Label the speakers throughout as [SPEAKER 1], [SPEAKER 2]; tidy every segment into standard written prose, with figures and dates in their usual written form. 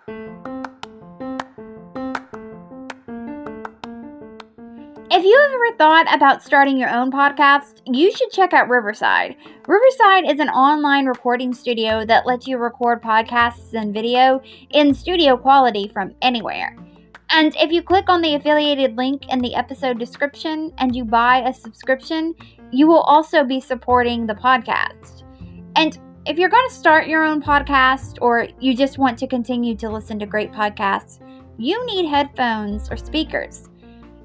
[SPEAKER 1] If you have ever thought about starting your own podcast, you should check out Riverside. Riverside is an online recording studio that lets you record podcasts and video in studio quality from anywhere. And if you click on the affiliated link in the episode description and you buy a subscription, you will also be supporting the podcast. And if you're going to start your own podcast or you just want to continue to listen to great podcasts, you need headphones or speakers.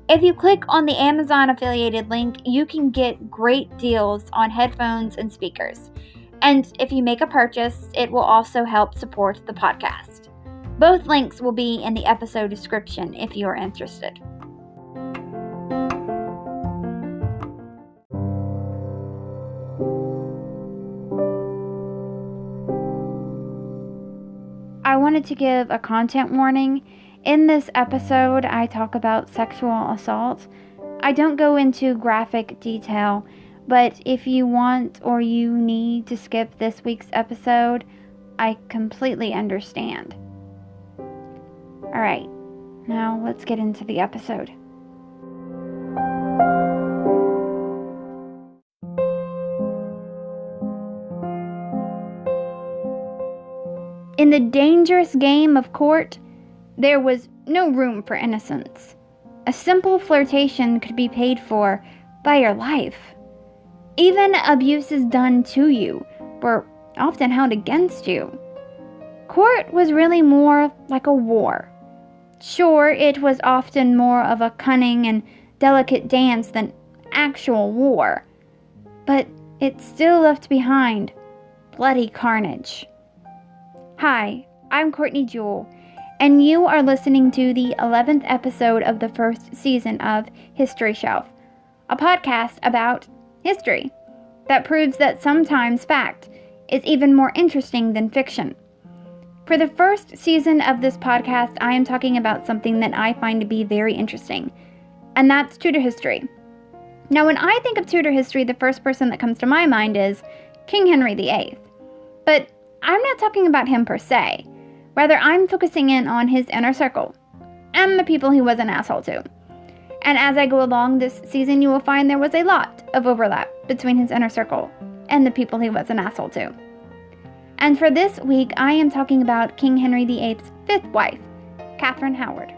[SPEAKER 1] If you click on the Amazon affiliated link, you can get great deals on headphones and speakers. And if you make a purchase, it will also help support the podcast. Both links will be in the episode description if you are interested. I wanted to give a content warning. In this episode, I talk about sexual assault. I don't go into graphic detail, but if you want or you need to skip this week's episode, I completely understand. Alright, now let's get into the episode. In the dangerous game of court, there was no room for innocence. A simple flirtation could be paid for by your life. Even abuses done to you were often held against you. Court was really more like a war. Sure, it was often more of a cunning and delicate dance than actual war, but it still left behind bloody carnage. Hi, I'm Courtney Jewell, and you are listening to the 11th episode of the first season of History Shelf, a podcast about history that proves that sometimes fact is even more interesting than fiction. For the first season of this podcast, I am talking about something that I find to be very interesting, and that's Tudor history. Now, when I think of Tudor history, the first person that comes to my mind is King Henry VIII. But I'm not talking about him per se. Rather, I'm focusing in on his inner circle and the people he was an asshole to. And as I go along this season, you will find there was a lot of overlap between his inner circle and the people he was an asshole to. And for this week, I am talking about King Henry VIII's fifth wife, Katheryn Howard.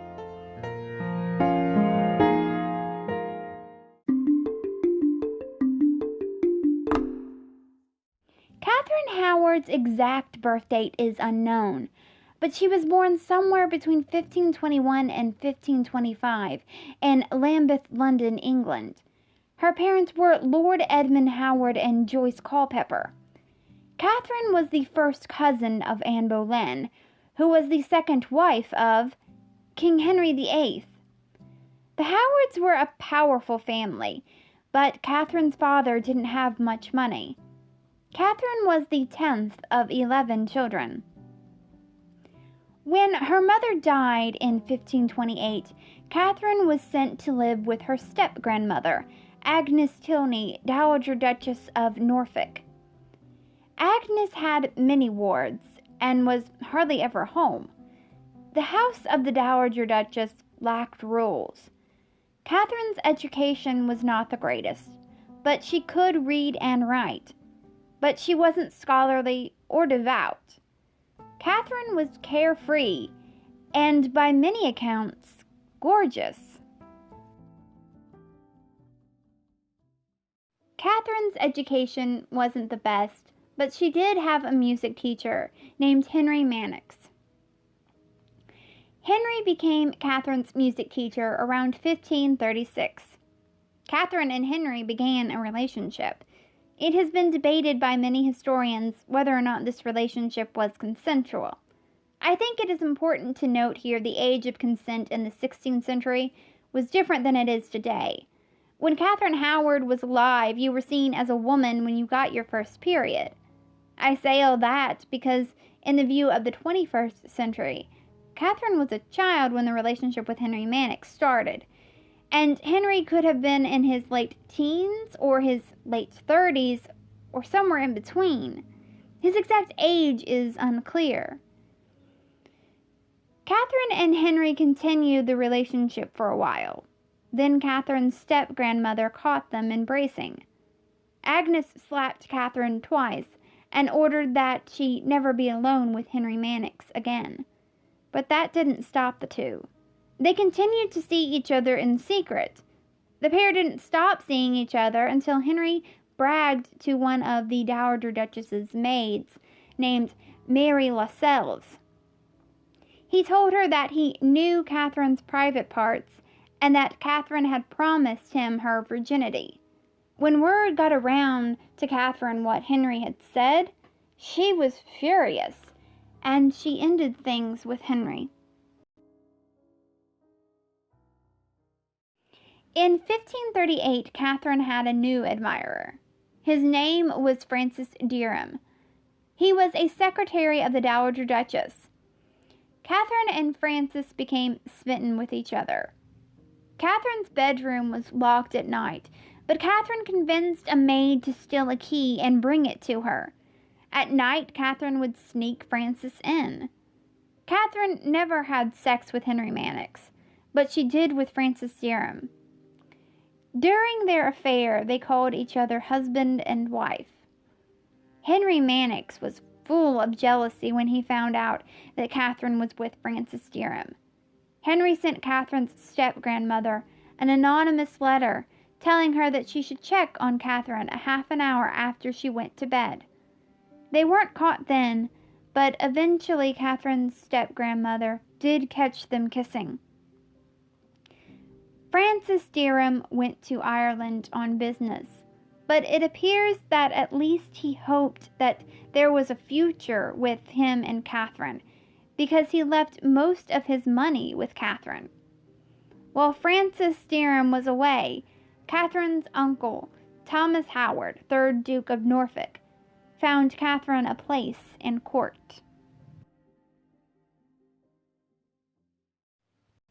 [SPEAKER 1] Katheryn Howard's exact birth date is unknown, but she was born somewhere between 1521 and 1525 in Lambeth, London, England. Her parents were Lord Edmund Howard and Joyce Culpeper. Katheryn was the first cousin of Anne Boleyn, who was the second wife of King Henry VIII. The Howards were a powerful family, but Katheryn's father didn't have much money. Katheryn was the 10th of 11 children. When her mother died in 1528, Katheryn was sent to live with her step-grandmother, Agnes Tilney, Dowager Duchess of Norfolk. Agnes had many wards and was hardly ever home. The house of the Dowager Duchess lacked rules. Katheryn's education was not the greatest, but she could read and write. But she wasn't scholarly or devout. Katheryn was carefree and, by many accounts, gorgeous. Katheryn's education wasn't the best, but she did have a music teacher named Henry Mannix. Henry became Katheryn's music teacher around 1536. Katheryn and Henry began a relationship. It has been debated by many historians whether or not this relationship was consensual. I think it is important to note here the age of consent in the 16th century was different than it is today. When Katheryn Howard was alive, you were seen as a woman when you got your first period. I say all that because, in the view of the 21st century, Katheryn was a child when the relationship with Henry Mannix started, and Henry could have been in his late teens or his late 30s or somewhere in between. His exact age is unclear. Katheryn and Henry continued the relationship for a while. Then Katheryn's step-grandmother caught them embracing. Agnes slapped Katheryn twice and ordered that she never be alone with Henry Mannix again. But that didn't stop the two. They continued to see each other in secret. The pair didn't stop seeing each other until Henry bragged to one of the Dowager Duchess's maids, named Mary Lascelles. He told her that he knew Katheryn's private parts and that Katheryn had promised him her virginity. When word got around to Katheryn what Henry had said, she was furious, and she ended things with Henry. In 1538, Katheryn had a new admirer. His name was Francis Dereham. He was a secretary of the Dowager Duchess. Katheryn and Francis became smitten with each other. Katheryn's bedroom was locked at night, but Katheryn convinced a maid to steal a key and bring it to her. At night, Katheryn would sneak Francis in. Katheryn never had sex with Henry Mannix, but she did with Francis Dereham. During their affair, they called each other husband and wife. Henry Mannix was full of jealousy when he found out that Katheryn was with Francis Dereham. Henry sent Katheryn's step-grandmother an anonymous letter telling her that she should check on Katheryn a half an hour after she went to bed. They weren't caught then, but eventually Katheryn's step-grandmother did catch them kissing. Francis Dereham went to Ireland on business, but it appears that at least he hoped that there was a future with him and Katheryn, because he left most of his money with Katheryn. While Francis Dereham was away, Katheryn's uncle, Thomas Howard, 3rd Duke of Norfolk, found Katheryn a place in court.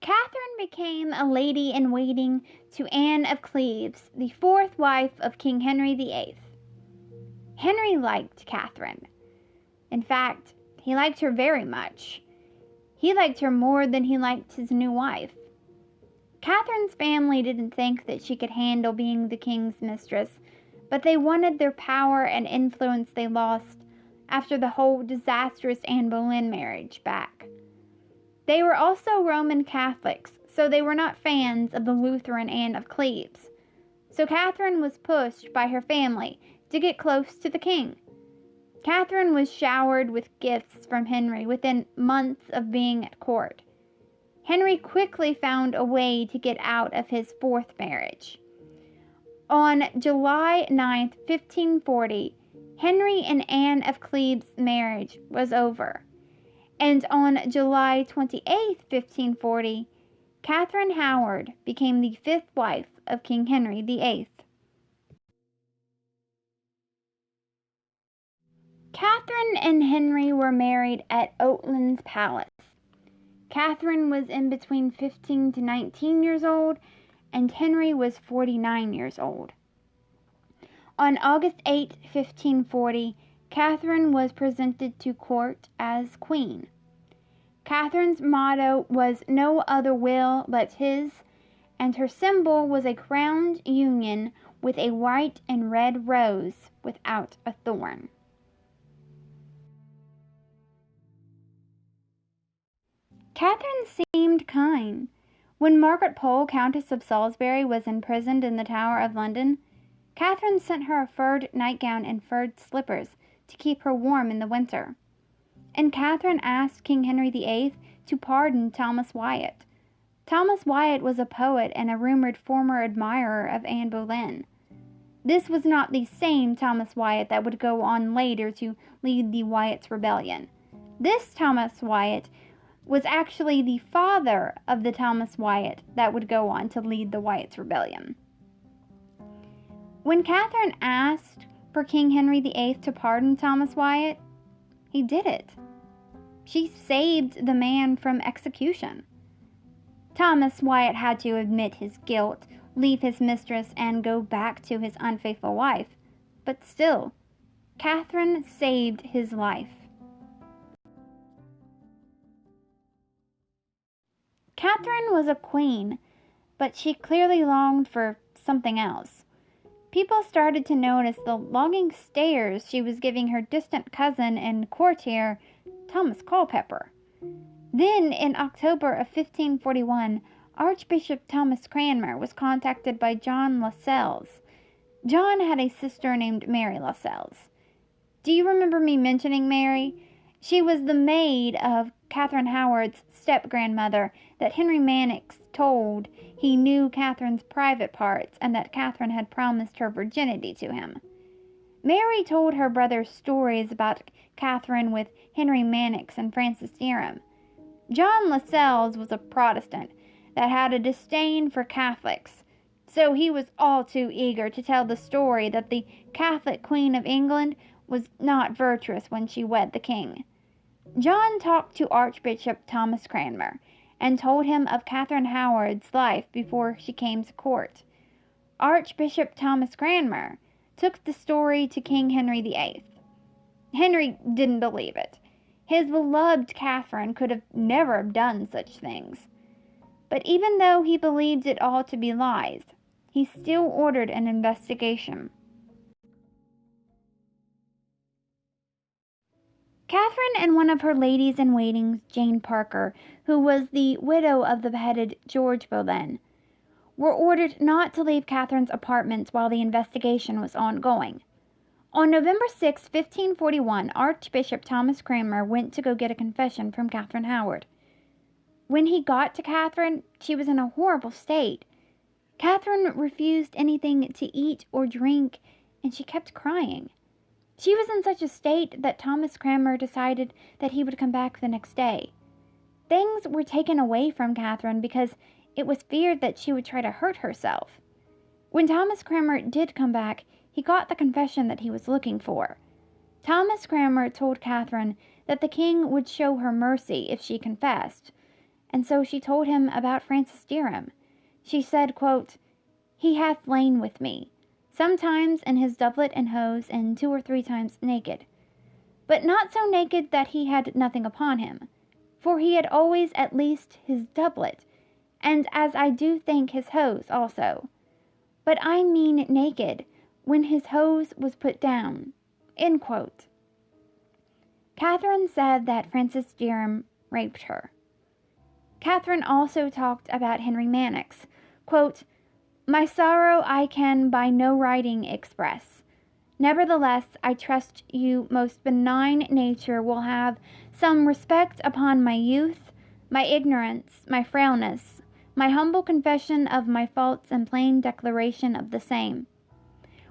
[SPEAKER 1] Katheryn became a lady-in-waiting to Anne of Cleves, the 4th wife of King Henry VIII. Henry liked Katheryn. In fact, he liked her very much. He liked her more than he liked his new wife. Katheryn's family didn't think that she could handle being the king's mistress, but they wanted their power and influence they lost after the whole disastrous Anne Boleyn marriage back. They were also Roman Catholics, so they were not fans of the Lutheran Anne of Cleves. So Katheryn was pushed by her family to get close to the king. Katheryn was showered with gifts from Henry within months of being at court. Henry quickly found a way to get out of his 4th marriage. On July 9, 1540, Henry and Anne of Cleves' marriage was over. And on July 28, 1540, Katheryn Howard became the 5th wife of King Henry VIII. Katheryn and Henry were married at Oatlands Palace. Katheryn was in between 15 to 19 years old, and Henry was 49 years old. On August 8, 1540, Katheryn was presented to court as queen. Katheryn's motto was "No other will but his," and her symbol was a crowned union with a white and red rose without a thorn. Katheryn seemed kind. When Margaret Pole, Countess of Salisbury, was imprisoned in the Tower of London, Katheryn sent her a furred nightgown and furred slippers to keep her warm in the winter. And Katheryn asked King Henry VIII to pardon Thomas Wyatt. Thomas Wyatt was a poet and a rumored former admirer of Anne Boleyn. This was not the same Thomas Wyatt that would go on later to lead the Wyatt's rebellion. This Thomas Wyatt was actually the father of the Thomas Wyatt that would go on to lead the Wyatt's rebellion. When Katheryn asked for King Henry VIII to pardon Thomas Wyatt, he did it. She saved the man from execution. Thomas Wyatt had to admit his guilt, leave his mistress, and go back to his unfaithful wife. But still, Katheryn saved his life. Katheryn was a queen, but she clearly longed for something else. People started to notice the longing stares she was giving her distant cousin and courtier, Thomas Culpeper. Then, in October of 1541, Archbishop Thomas Cranmer was contacted by John Lascelles. John had a sister named Mary Lascelles. Do you remember me mentioning Mary? She was the maid of Katheryn Howard's step-grandmother that Henry Mannix told he knew Katheryn's private parts and that Katheryn had promised her virginity to him. Mary told her brother stories about Katheryn with Henry Mannix and Francis Dereham. John Lascelles was a Protestant that had a disdain for Catholics, so he was all too eager to tell the story that the Catholic Queen of England was not virtuous when she wed the king. John talked to Archbishop Thomas Cranmer and told him of Katheryn Howard's life before she came to court. Archbishop Thomas Cranmer took the story to King Henry VIII. Henry didn't believe it. His beloved Katheryn could have never done such things. But even though he believed it all to be lies, he still ordered an investigation. Katheryn and one of her ladies-in-waiting, Jane Parker, who was the widow of the beheaded George Boleyn, were ordered not to leave Katheryn's apartments while the investigation was ongoing. On November 6, 1541, Archbishop Thomas Cranmer went to go get a confession from Katheryn Howard. When he got to Katheryn, she was in a horrible state. Katheryn refused anything to eat or drink, and she kept crying. She was in such a state that Thomas Cranmer decided that he would come back the next day. Things were taken away from Katheryn because it was feared that she would try to hurt herself. When Thomas Cranmer did come back, he got the confession that he was looking for. Thomas Cranmer told Katheryn that the king would show her mercy if she confessed, and so she told him about Francis Dereham. She said, quote, "He hath lain with me, sometimes in his doublet and hose, and 2 or 3 times naked, but not so naked that he had nothing upon him, for he had always at least his doublet, and as I do think his hose also. But I mean naked, when his hose was put down." End quote. Katheryn said that Francis Dereham raped her. Katheryn also talked about Henry Mannix. Quote, "My sorrow I can by no writing express. Nevertheless, I trust you most benign nature will have some respect upon my youth, my ignorance, my frailness, my humble confession of my faults and plain declaration of the same,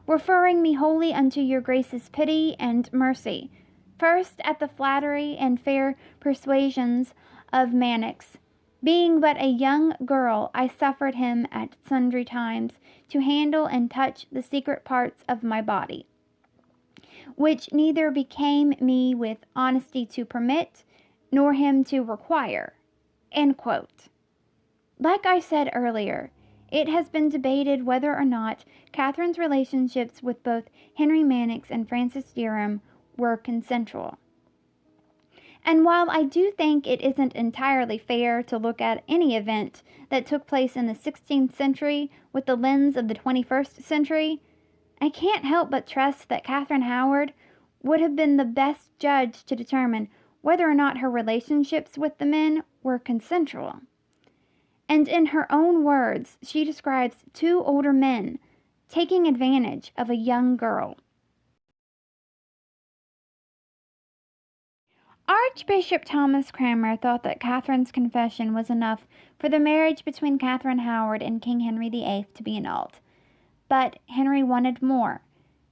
[SPEAKER 1] referring me wholly unto your grace's pity and mercy, first at the flattery and fair persuasions of Mannix. Being but a young girl, I suffered him at sundry times to handle and touch the secret parts of my body, which neither became me with honesty to permit, nor him to require." End quote. Like I said earlier, it has been debated whether or not Katheryn's relationships with both Henry Mannix and Francis Dereham were consensual. And while I do think it isn't entirely fair to look at any event that took place in the 16th century with the lens of the 21st century, I can't help but trust that Katheryn Howard would have been the best judge to determine whether or not her relationships with the men were consensual. And in her own words, she describes 2 older men taking advantage of a young girl. Archbishop Thomas Cranmer thought that Katheryn's confession was enough for the marriage between Katheryn Howard and King Henry VIII to be annulled. But Henry wanted more.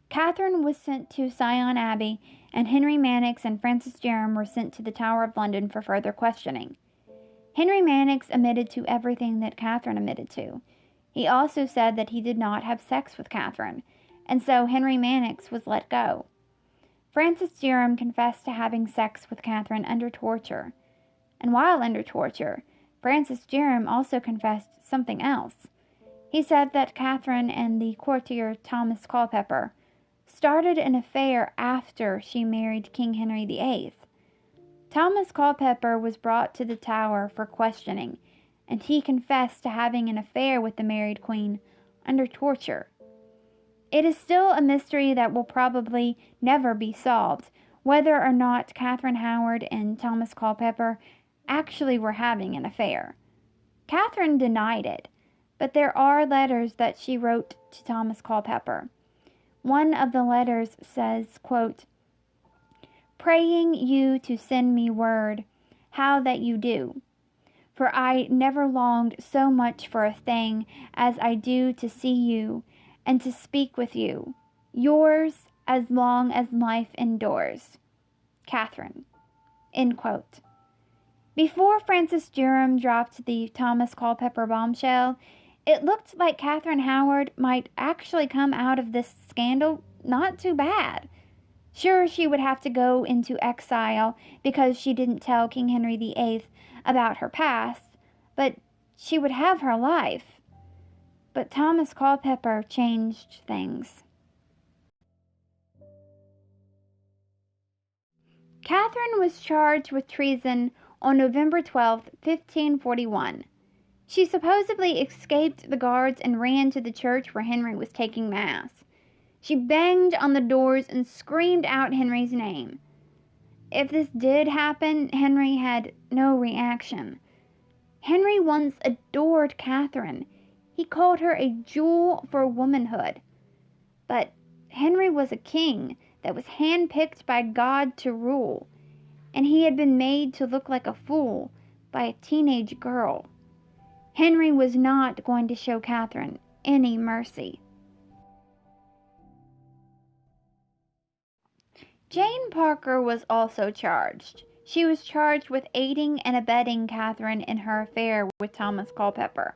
[SPEAKER 1] Katheryn was sent to Sion Abbey, and Henry Mannix and Francis Dereham were sent to the Tower of London for further questioning. Henry Mannix admitted to everything that Katheryn admitted to. He also said that he did not have sex with Katheryn, and so Henry Mannix was let go. Francis Dereham confessed to having sex with Katheryn under torture, and while under torture, Francis Dereham also confessed something else. He said that Katheryn and the courtier Thomas Culpeper started an affair after she married King Henry VIII. Thomas Culpeper was brought to the Tower for questioning, and he confessed to having an affair with the married queen under torture. It is still a mystery that will probably never be solved, whether or not Katheryn Howard and Thomas Culpeper actually were having an affair. Katheryn denied it, but there are letters that she wrote to Thomas Culpeper. One of the letters says, quote, "Praying you to send me word, how that you do. For I never longed so much for a thing as I do to see you, and to speak with you. Yours as long as life endures. Katheryn." End quote. Before Frances Durham dropped the Thomas Culpeper bombshell, it looked like Katheryn Howard might actually come out of this scandal not too bad. Sure, she would have to go into exile because she didn't tell King Henry VIII about her past, but she would have her life. But Thomas Culpeper changed things. Katheryn was charged with treason on November 12, 1541. She supposedly escaped the guards and ran to the church where Henry was taking Mass. She banged on the doors and screamed out Henry's name. If this did happen, Henry had no reaction. Henry once adored Katheryn. He called her a jewel for womanhood. But Henry was a king that was handpicked by God to rule, and he had been made to look like a fool by a teenage girl. Henry was not going to show Katheryn any mercy. Jane Parker was also charged. She was charged with aiding and abetting Katheryn in her affair with Thomas Culpeper.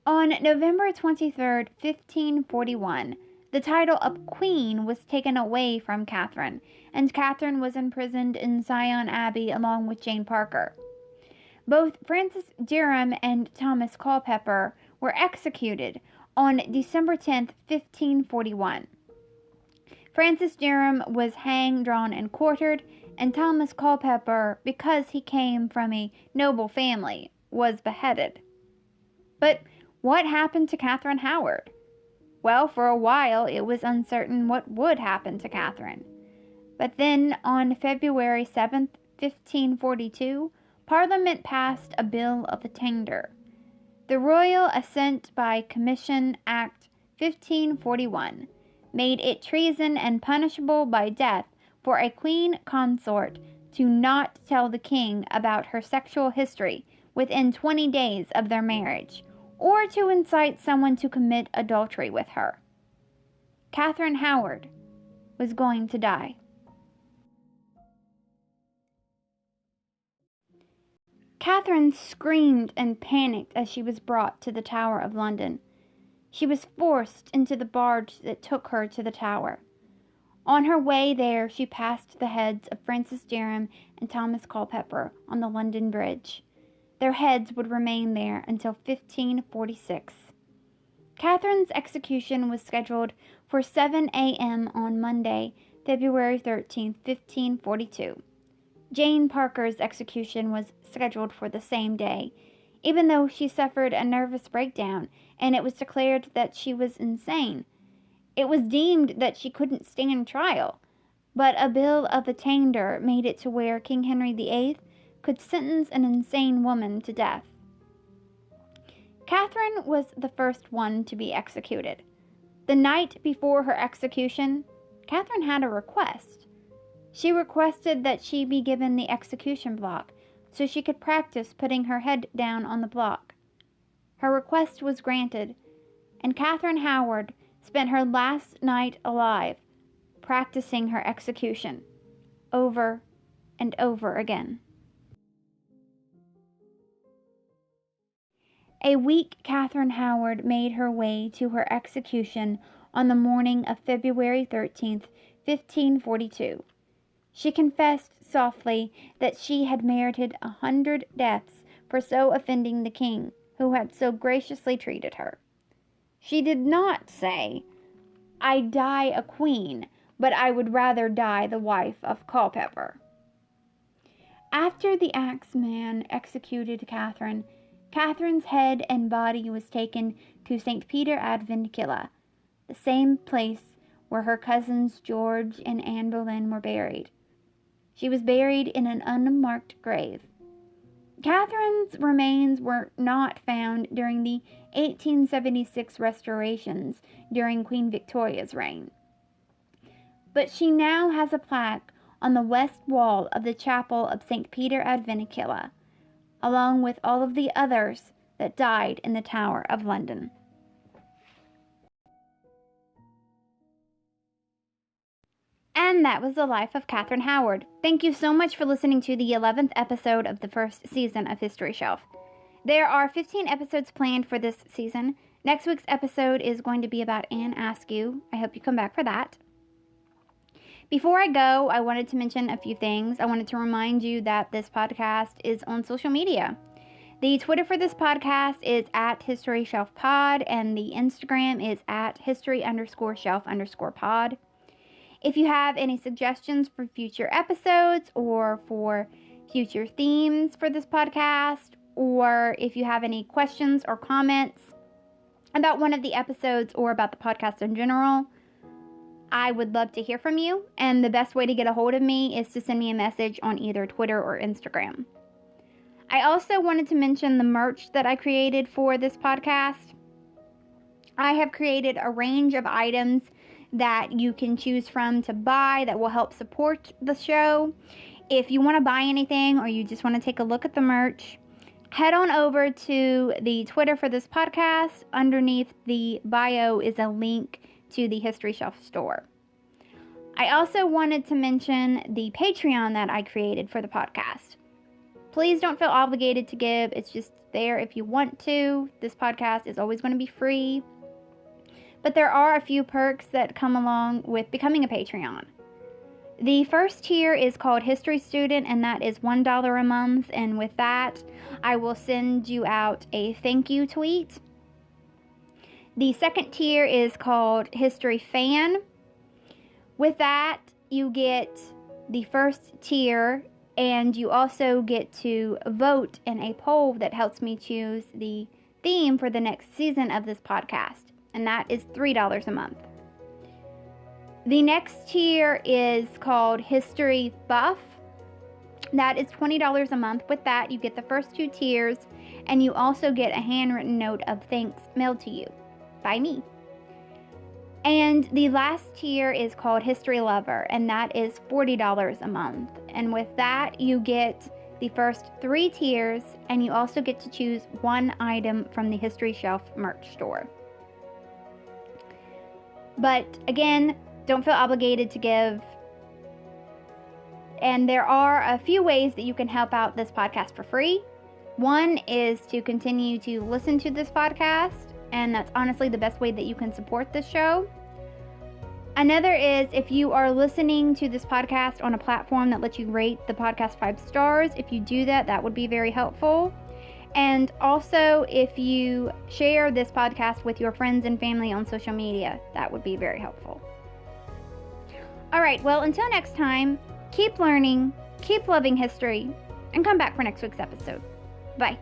[SPEAKER 1] On November 23, 1541, the title of Queen was taken away from Katheryn, and Katheryn was imprisoned in Sion Abbey along with Jane Parker. Both Frances Durham and Thomas Culpeper were executed on December 10, 1541. Frances Durham was hanged, drawn, and quartered, and Thomas Culpeper, because he came from a noble family, was beheaded. But what happened to Katheryn Howard? Well, for a while it was uncertain what would happen to Katheryn. But then, on February 7, 1542, Parliament passed a Bill of Attainder. The Royal Assent by Commission Act 1541 made it treason and punishable by death for a queen consort to not tell the king about her sexual history within 20 days of their marriage, or to incite someone to commit adultery with her. Katheryn Howard was going to die. Katheryn screamed and panicked as she was brought to the Tower of London. She was forced into the barge that took her to the Tower. On her way there, she passed the heads of Frances Durham and Thomas Culpeper on the London Bridge. Their heads would remain there until 1546. Katheryn's execution was scheduled for 7 a.m. on Monday, February 13, 1542. Jane Parker's execution was scheduled for the same day, even though she suffered a nervous breakdown and it was declared that she was insane. It was deemed that she couldn't stand trial, but a Bill of Attainder made it to where King Henry VIII could sentence an insane woman to death. Katheryn was the first one to be executed. The night before her execution, Katheryn had a request. She requested that she be given the execution block so she could practice putting her head down on the block. Her request was granted, and Katheryn Howard spent her last night alive practicing her execution over and over again. A weak Katheryn Howard made her way to her execution on the morning of February 13th, 1542. She confessed softly that she had merited 100 deaths for so offending the king, who had so graciously treated her. She did not say, "I die a queen, but I would rather die the wife of Culpeper." After the axeman executed Katheryn, Katheryn's head and body was taken to St. Peter ad Vincula, the same place where her cousins George and Anne Boleyn were buried. She was buried in an unmarked grave. Katheryn's remains were not found during the 1876 restorations during Queen Victoria's reign. But she now has a plaque on the west wall of the chapel of St. Peter ad Vincula, along with all of the others that died in the Tower of London. And that was the life of Katheryn Howard. Thank you so much for listening to the 11th episode of the first season of History Shelf. There are 15 episodes planned for this season. Next week's episode is going to be about Anne Askew. I hope you come back for that. Before I go, I wanted to mention a few things. I wanted to remind you that this podcast is on social media. The Twitter for this podcast is at HistoryShelfPod, and the Instagram is at History_Shelf_pod. If you have any suggestions for future episodes or for future themes for this podcast, or if you have any questions or comments about one of the episodes or about the podcast in general, I would love to hear from you. And the best way to get a hold of me is to send me a message on either Twitter or Instagram. I also wanted to mention the merch that I created for this podcast. I have created a range of items that you can choose from to buy that will help support the show. If you want to buy anything or you just want to take a look at the merch, head on over to the Twitter for this podcast. Underneath the bio is a link to the History Shelf store. I also wanted to mention the Patreon that I created for the podcast. Please don't feel obligated to give. It's just there if you want to. This podcast is always going to be free. But there are a few perks that come along with becoming a Patreon. The first tier is called History Student, and that is $1 a month. And with that, I will send you out a thank you tweet. The second tier is called History Fan. With that, you get the first tier, and you also get to vote in a poll that helps me choose the theme for the next season of this podcast. And that is $3 a month. The next tier is called History Buff. That is $20 a month. With that, you get the first two tiers, and you also get a handwritten note of thanks mailed to you by me. And the last tier is called History Lover, and that is $40 a month. And with that, you get the first 3 tiers, and you also get to choose one item from the History Shelf merch store. But again, don't feel obligated to give. And there are a few ways that you can help out this podcast for free. One is to continue to listen to this podcast, and that's honestly the best way that you can support this show. Another is if you are listening to this podcast on a platform that lets you rate the podcast 5 stars. If you do that, that would be very helpful. And also, if you share this podcast with your friends and family on social media, that would be very helpful. All right, well, until next time, keep learning, keep loving history, and come back for next week's episode. Bye.